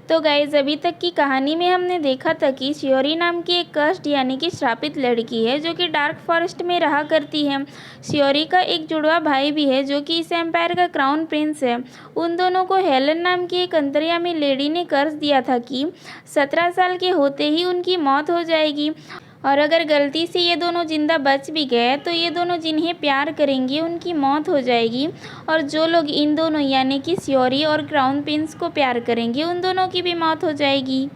तो गाइस अभी तक की कहानी में हमने देखा था कि श्योरी नाम की एक कष्ट यानी कि श्रापित लड़की है जो कि डार्क फॉरेस्ट में रहा करती है। श्योरी का एक जुड़वा भाई भी है जो कि इस एम्पायर का क्राउन प्रिंस है। उन दोनों को हेलन नाम की एक अंतर्यामी लेडी ने कर्ज दिया था कि 17 साल के होते ही उनकी मौत हो जाएगी और अगर गलती से ये दोनों जिंदा बच भी गए तो ये दोनों जिन्हें प्यार करेंगे उनकी मौत हो जाएगी और जो लोग इन दोनों यानी कि श्योरी और क्राउन प्रिंस को प्यार करेंगे उन दोनों की भी मौत हो जाएगी।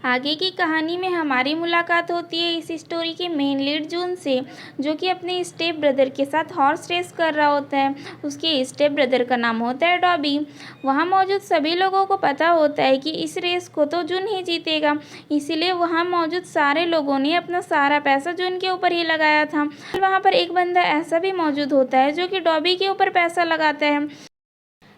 आगे की कहानी में हमारी मुलाकात होती है इस स्टोरी के मेन लीड जून से, जो कि अपने स्टेप ब्रदर के साथ हॉर्स रेस कर रहा होता है। उसके स्टेप ब्रदर का नाम होता है डॉबी। वहाँ मौजूद सभी लोगों को पता होता है कि इस रेस को तो जून ही जीतेगा, इसीलिए वहाँ मौजूद सारे लोगों ने अपना सारा पैसा जून के ऊपर ही लगाया था। वहाँ पर एक बंदा ऐसा भी मौजूद होता है जो कि डॉबी के ऊपर पैसा लगाता है।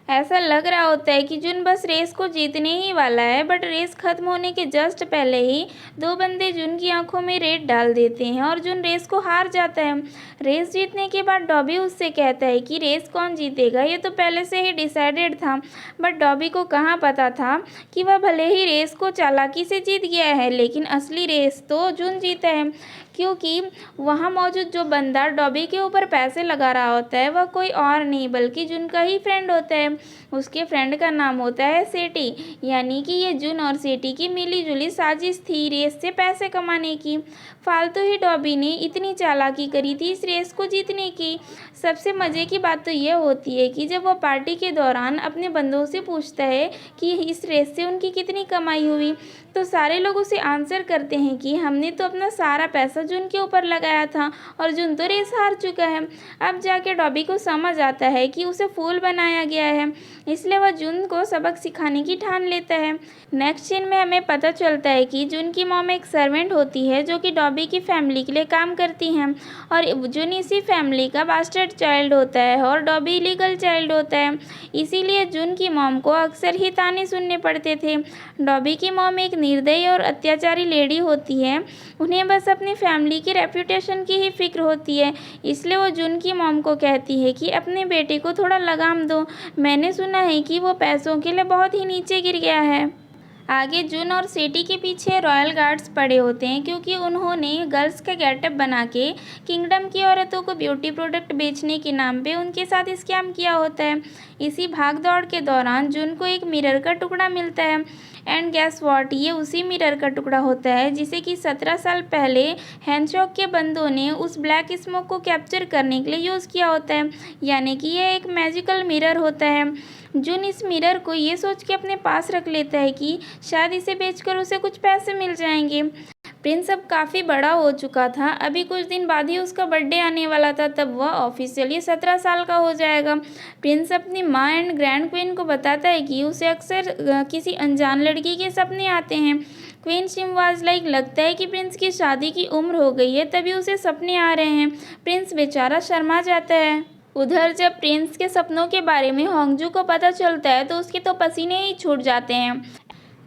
ऐसा लग रहा होता है कि जून बस रेस को जीतने ही वाला है, बट रेस खत्म होने के जस्ट पहले ही दो बंदे जून की आंखों में रेत डाल देते हैं और जून रेस को हार जाता है। रेस जीतने के बाद डॉबी उससे कहता है कि रेस कौन जीतेगा ये तो पहले से ही डिसाइडेड था, बट डॉबी को कहाँ पता था कि वह भले ही रेस को चालाकी से जीत गया है लेकिन असली रेस तो जून जीता है, क्योंकि वहाँ मौजूद जो बंदा डॉबी के ऊपर पैसे लगा रहा होता है वह कोई और नहीं बल्कि जून का ही फ्रेंड होता है। उसके फ्रेंड का नाम होता है सेठी, यानी कि ये जून और सेठी की मिलीजुली साजिश थी रेस से पैसे कमाने की। फालतू ही डॉबी ने इतनी चालाकी करी थी इस रेस को जीतने की। सबसे मज़े की बात तो यह होती है कि जब वो पार्टी के दौरान अपने बंदों से पूछता है कि इस रेस से उनकी कितनी कमाई हुई, तो सारे लोग उसे आंसर करते हैं कि हमने तो अपना सारा पैसा जून के ऊपर लगाया था और जून तो रेस हार चुका है। अब जाके डॉबी को समझ आता है कि उसे फूल बनाया गया है, इसलिए वह जून को सबक सिखाने की ठान लेता है। नेक्स्ट सीन में हमें पता चलता है कि जून की मॉम एक सर्वेंट होती है जो कि डॉबी की फैमिली के लिए काम करती हैं और जून इसी फैमिली का बास्टर्ड चाइल्ड होता है और डॉबी लीगल चाइल्ड होता है, इसीलिए जून की मॉम को अक्सर ही ताने सुनने पड़ते थे। डॉबी की मॉम एक निर्दयी और अत्याचारी लेडी होती है, उन्हें बस अपनी फैमिली की रेपुटेशन की ही फिक्र होती है, इसलिए वो जून की मॉम को कहती है कि अपने बेटे को थोड़ा लगाम दो, मैंने सुना है कि वो पैसों के लिए बहुत ही नीचे गिर गया है। आगे जून और सेठी के पीछे रॉयल गार्ड्स पड़े होते हैं क्योंकि उन्होंने गर्ल्स का गेटअप बना के किंगडम की औरतों को ब्यूटी प्रोडक्ट बेचने के नाम पे उनके साथ स्कैम किया होता है। इसी भाग दौड़ के दौरान जून को एक मिरर का टुकड़ा मिलता है एंड गैस वॉट, ये उसी मिरर का टुकड़ा होता है जिसे कि 17 साल पहले हैंसॉक के बंदों ने उस ब्लैक स्मोक को कैप्चर करने के लिए यूज़ किया होता है, यानी कि यह एक मैजिकल मिरर होता है। जून इस मिरर को ये सोच के अपने पास रख लेता है कि शायद इसे बेचकर उसे कुछ पैसे मिल जाएंगे। प्रिंस अब काफ़ी बड़ा हो चुका था, अभी कुछ दिन बाद ही उसका बर्थडे आने वाला था, तब वह ऑफिशियली 17 साल का हो जाएगा। प्रिंस अपनी माँ एंड ग्रैंड क्वीन को बताता है कि उसे अक्सर किसी अनजान लड़की के सपने आते हैं। क्वीन शिमवाज लाइक लगता है कि प्रिंस की शादी की उम्र हो गई है तभी उसे सपने आ रहे हैं। प्रिंस बेचारा शर्मा जाता है। उधर जब प्रिंस के सपनों के बारे में होंगजू को पता चलता है तो उसके तो पसीने ही छूट जाते हैं।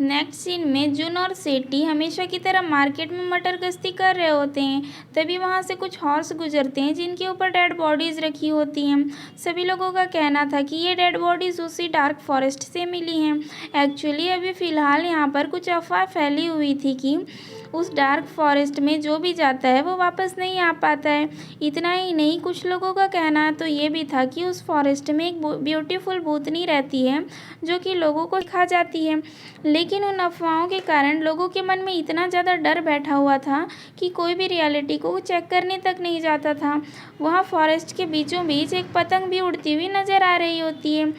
नेक्स्ट सीन में जून और सेठी हमेशा की तरह मार्केट में मटर गश्ती कर रहे होते हैं, तभी वहाँ से कुछ हॉर्स गुजरते हैं जिनके ऊपर डेड बॉडीज़ रखी होती हैं। सभी लोगों का कहना था कि ये डेड बॉडीज़ उसी डार्क फॉरेस्ट से मिली हैं। एक्चुअली अभी फ़िलहाल यहाँ पर कुछ अफवाह फैली हुई थी कि उस डार्क फॉरेस्ट में जो भी जाता है वो वापस नहीं आ पाता है। इतना ही नहीं, कुछ लोगों का कहना तो ये भी था कि उस फॉरेस्ट में एक ब्यूटीफुल भूतनी रहती है जो कि लोगों को खा जाती है, लेकिन उन अफवाहों के कारण लोगों के मन में इतना ज़्यादा डर बैठा हुआ था कि कोई भी रियलिटी को चेक करने तक नहीं जाता था। वहाँ फॉरेस्ट के बीचों बीच एक पतंग भी उड़ती हुई नज़र आ रही होती है।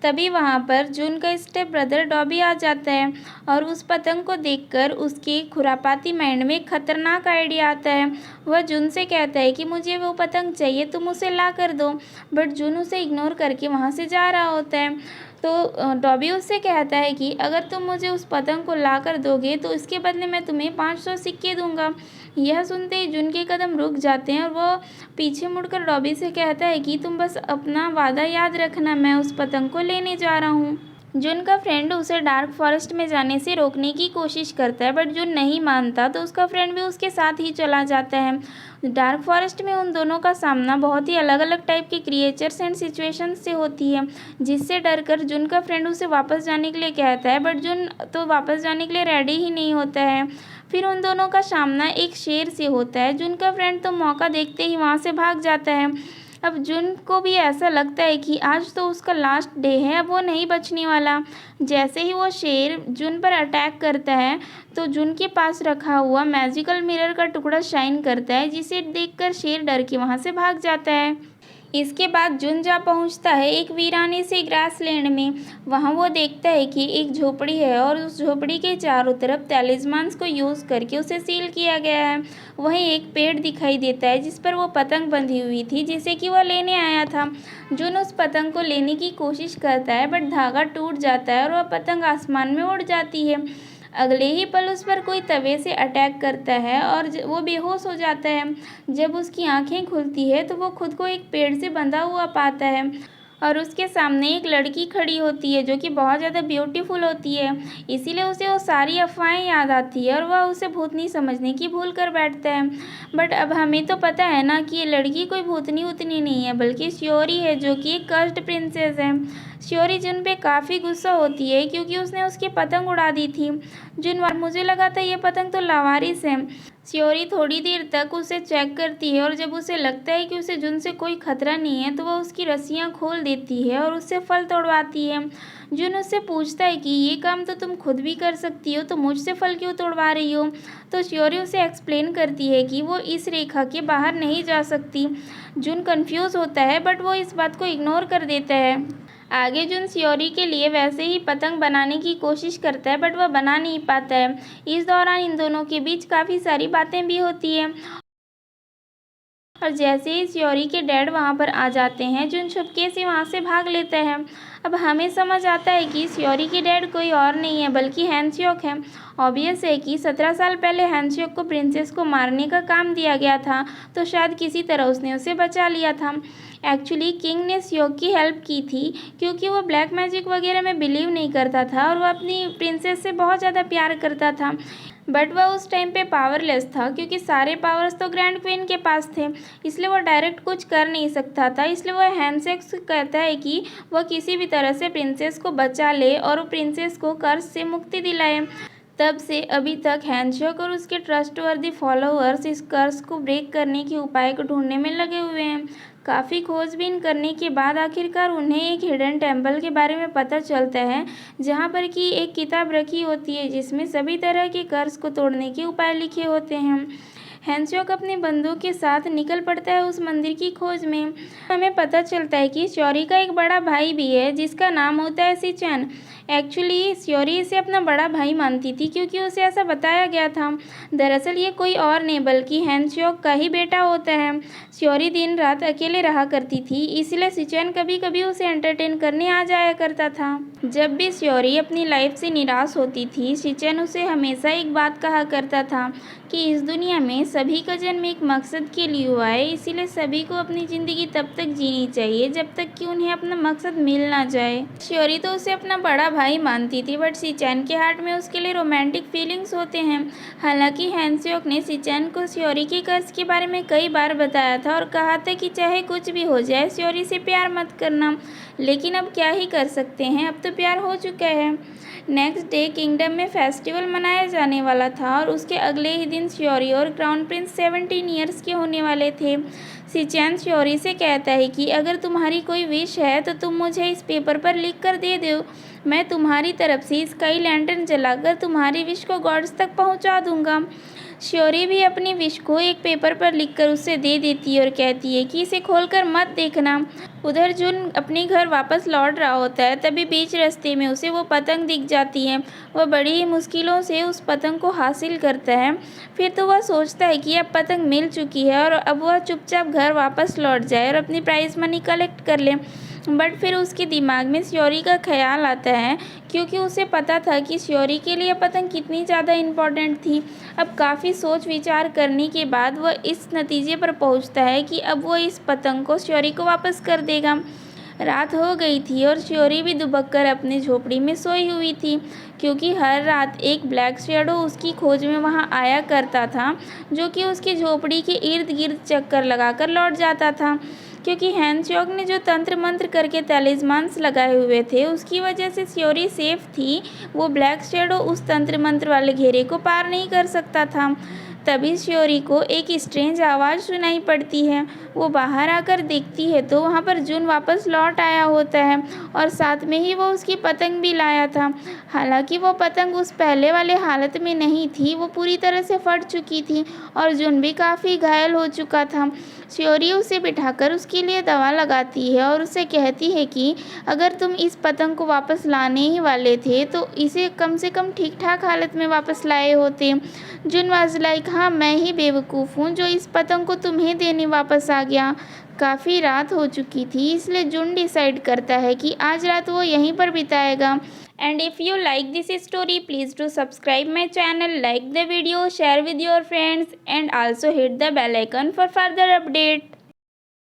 तभी वहाँ पर जून का स्टेप ब्रदर डॉबी आ जाता है और उस पतंग को देखकर उसके खुरापाती माइंड में एक खतरनाक आइडिया आता है। वह जून से कहता है कि मुझे वो पतंग चाहिए, तुम उसे ला कर दो, बट जून उसे इग्नोर करके वहाँ से जा रहा होता है। तो डॉबी उससे कहता है कि अगर तुम मुझे उस पतंग को ला कर दोगे तो इसके बदले मैं तुम्हें 500 सिक्के दूंगा। यह सुनते ही जून के कदम रुक जाते हैं और वह पीछे मुड़कर डॉबी से कहता है कि तुम बस अपना वादा याद रखना, मैं उस पतंग को लेने जा रहा हूँ। जुन का फ्रेंड उसे डार्क फॉरेस्ट में जाने से रोकने की कोशिश करता है, बट जुन नहीं मानता तो उसका फ्रेंड भी उसके साथ ही चला जाता है। डार्क फॉरेस्ट में उन दोनों का सामना बहुत ही अलग अलग टाइप के क्रिएचर्स एंड सिचुएशंस से होती है, जिससे डरकर जुन का फ्रेंड उसे वापस जाने के लिए कहता है, बट जुन तो वापस जाने के लिए रेडी ही नहीं होता है। फिर उन दोनों का सामना एक शेर से होता है। जुन का फ्रेंड तो मौका देखते ही वहाँ से भाग जाता है। अब जुन को भी ऐसा लगता है कि आज तो उसका लास्ट डे है, अब वो नहीं बचने वाला। जैसे ही वो शेर जुन पर अटैक करता है तो जुन के पास रखा हुआ मैजिकल मिरर का टुकड़ा शाइन करता है, जिसे देखकर शेर डर के वहाँ से भाग जाता है। इसके बाद जुन जा पहुंचता है एक वीराने से ग्रासलैंड में। वहां वो देखता है कि एक झोपड़ी है और उस झोपड़ी के चारों तरफ टैलिस्मान्स को यूज़ करके उसे सील किया गया है। वहीं एक पेड़ दिखाई देता है जिस पर वो पतंग बंधी हुई थी, जिसे कि वह लेने आया था। जुन उस पतंग को लेने की कोशिश करता है, बट धागा टूट जाता है और वह पतंग आसमान में उड़ जाती है। अगले ही पल उस पर कोई तवे से अटैक करता है और वो बेहोश हो जाता है। जब उसकी आंखें खुलती है तो वो खुद को एक पेड़ से बंधा हुआ पाता है और उसके सामने एक लड़की खड़ी होती है जो कि बहुत ज़्यादा ब्यूटीफुल होती है। इसीलिए उसे वो सारी अफवाहें याद आती है और वह उसे भूतनी समझने की भूल कर बैठता है। बट अब हमें तो पता है ना कि ये लड़की कोई भूतनी उतनी नहीं है, बल्कि श्योरी है, जो कि एक कर्स्ड प्रिंसेस है। श्योरी जुन पे काफ़ी गुस्सा होती है क्योंकि उसने उसकी पतंग उड़ा दी थी। मुझे लगा था ये पतंग तो लावारिस है। श्योरी थोड़ी देर तक उसे चेक करती है और जब उसे लगता है कि उसे जुन से कोई खतरा नहीं है तो वह उसकी रस्सियाँ खोल देती है और उससे फल तोड़वाती है। जुन उससे पूछता है कि ये काम तो तुम खुद भी कर सकती हो, तो मुझसे फल क्यों तोड़वा रही हो। तो श्योरी उसे एक्सप्लेन करती है कि वो इस रेखा के बाहर नहीं जा सकती। जुन कंफ्यूज होता है, बट वो इस बात को इग्नोर कर देता है। आगे जुन श्योरी के लिए वैसे ही पतंग बनाने की कोशिश करता है, बट वह बना नहीं पाता है। इस दौरान इन दोनों के बीच काफ़ी सारी बातें भी होती हैं और जैसे ही श्योरी के डैड वहाँ पर आ जाते हैं, जुन छुपके से वहाँ से भाग लेता है। अब हमें समझ आता है कि श्योरी के डैड कोई और नहीं है बल्कि हैंस्योक है। ऑब्वियस है कि 17 साल पहले हैंस्योक को प्रिंसेस को मारने का काम दिया गया था, तो शायद किसी तरह उसने उसे बचा लिया था। एक्चुअली किंग ने श्योक की हेल्प की थी क्योंकि वो ब्लैक मैजिक वगैरह में बिलीव नहीं करता था और वो अपनी प्रिंसेस से बहुत ज़्यादा प्यार करता था। बट वह उस टाइम पे पावरलेस था क्योंकि सारे पावर्स तो ग्रैंड क्वीन के पास थे, इसलिए वह डायरेक्ट कुछ कर नहीं सकता था। इसलिए वह हैंडशेक से कहता है कि वह किसी भी तरह से प्रिंसेस को बचा ले और वो प्रिंसेस को कर्ज से मुक्ति दिलाए। तब से अभी तक हैंशॉक और उसके ट्रस्टवर्दी फॉलोअर्स इस कर्ज को ब्रेक करने के उपाय को ढूंढने में लगे हुए हैं। काफ़ी खोजबीन करने के बाद आखिरकार उन्हें एक हिडन टेम्पल के बारे में पता चलता है, जहां पर कि एक किताब रखी होती है जिसमें सभी तरह के कर्ज को तोड़ने के उपाय लिखे होते हैं। हैंशॉक अपने बंदूक के साथ निकल पड़ता है उस मंदिर की खोज में। हमें पता चलता है कि श्योरी का एक बड़ा भाई भी है जिसका नाम होता है सिचन। एक्चुअली श्योरी इसे अपना बड़ा भाई मानती थी क्योंकि उसे ऐसा बताया गया था। दरअसल ये कोई और नहीं बल्कि हैंशॉक का ही बेटा होता है। श्योरी दिन रात अकेले रहा करती थी, इसलिए सिचन कभी कभी उसे एंटरटेन करने आ जाया करता था। जब भी श्योरी अपनी लाइफ से निराश होती थी, सिचन उसे हमेशा एक बात कहा करता था कि इस दुनिया में सभी का जन्म एक मकसद के लिए हुआ है, इसीलिए सभी को अपनी ज़िंदगी तब तक जीनी चाहिए जब तक कि उन्हें अपना मकसद मिल ना जाए। श्योरी तो उसे अपना बड़ा भाई मानती थी, बट सिचन के हार्ट में उसके लिए रोमांटिक फीलिंग्स होते हैं। हालांकि हैंशॉक ने सिचन को श्योरी के कर्ज के बारे में कई बार बताया था और कहा था कि चाहे कुछ भी हो जाए श्योरी से प्यार मत करना, लेकिन अब क्या ही कर सकते हैं, अब तो प्यार हो चुका है। नेक्स्ट डे किंगडम में फेस्टिवल मनाया जाने वाला था और उसके अगले ही दिन श्योरी और क्राउन प्रिंस 17 ईयर्स के होने वाले थे। सिचन श्योरी से कहता है कि अगर तुम्हारी कोई विश है तो तुम मुझे इस पेपर पर लिख कर दे दो, मैं तुम्हारी तरफ से स्काई लैंटर्न जलाकर तुम्हारी विश को गॉड्स तक पहुंचा दूंगा। श्योरी भी अपनी विश को एक पेपर पर लिखकर उसे दे देती है और कहती है कि इसे खोलकर मत देखना। उधर जुन अपने घर वापस लौट रहा होता है, तभी बीच रास्ते में उसे वो पतंग दिख जाती है। वह बड़ी ही मुश्किलों से उस पतंग को हासिल करता है। फिर तो वह सोचता है कि अब पतंग मिल चुकी है और अब वह चुपचाप घर वापस लौट जाए और अपनी प्राइज मनी कलेक्ट कर ले। बट फिर उसके दिमाग में श्योरी का ख्याल आता है क्योंकि उसे पता था कि श्योरी के लिए पतंग कितनी ज़्यादा इम्पोर्टेंट थी। अब काफ़ी सोच विचार करने के बाद वह इस नतीजे पर पहुंचता है कि अब वो इस पतंग को श्योरी को वापस कर देगा। रात हो गई थी और श्योरी भी दुबक कर अपनी झोपड़ी में सोई हुई थी, क्योंकि हर रात एक ब्लैक शैडो उसकी खोज में वहां आया करता था, जो कि उसकी झोपड़ी के इर्द गिर्द चक्कर लगाकर लौट जाता था। क्योंकि हैंसयोग ने जो तंत्र मंत्र करके तलिस्मान्स लगाए हुए थे, उसकी वजह से श्योरी सेफ थी। वो ब्लैक शैडो उस तंत्र मंत्र वाले घेरे को पार नहीं कर सकता था। तभी श्योरी को एक स्ट्रेंज आवाज़ सुनाई पड़ती है। वो बाहर आकर देखती है तो वहाँ पर जून वापस लौट आया होता है और साथ में ही वो उसकी पतंग भी लाया था। हालांकि वो पतंग उस पहले वाले हालत में नहीं थी, वो पूरी तरह से फट चुकी थी और जून भी काफ़ी घायल हो चुका था। श्योरी उसे बिठाकर उसके लिए दवा लगाती है और उसे कहती है कि अगर तुम इस पतंग को वापस लाने ही वाले थे तो इसे कम से कम ठीक ठाक हालत में वापस लाए होते। जून वाज लाइक, हाँ मैं ही बेवकूफ़ हूँ जो इस पतंग को तुम्हें देने वापस आ गया। काफ़ी रात हो चुकी थी, इसलिए जून डिसाइड करता है कि आज रात वो यहीं पर बिताएगा। And if you like this story, please do subscribe my channel, like the video, share with your friends, and also hit the bell icon for further update.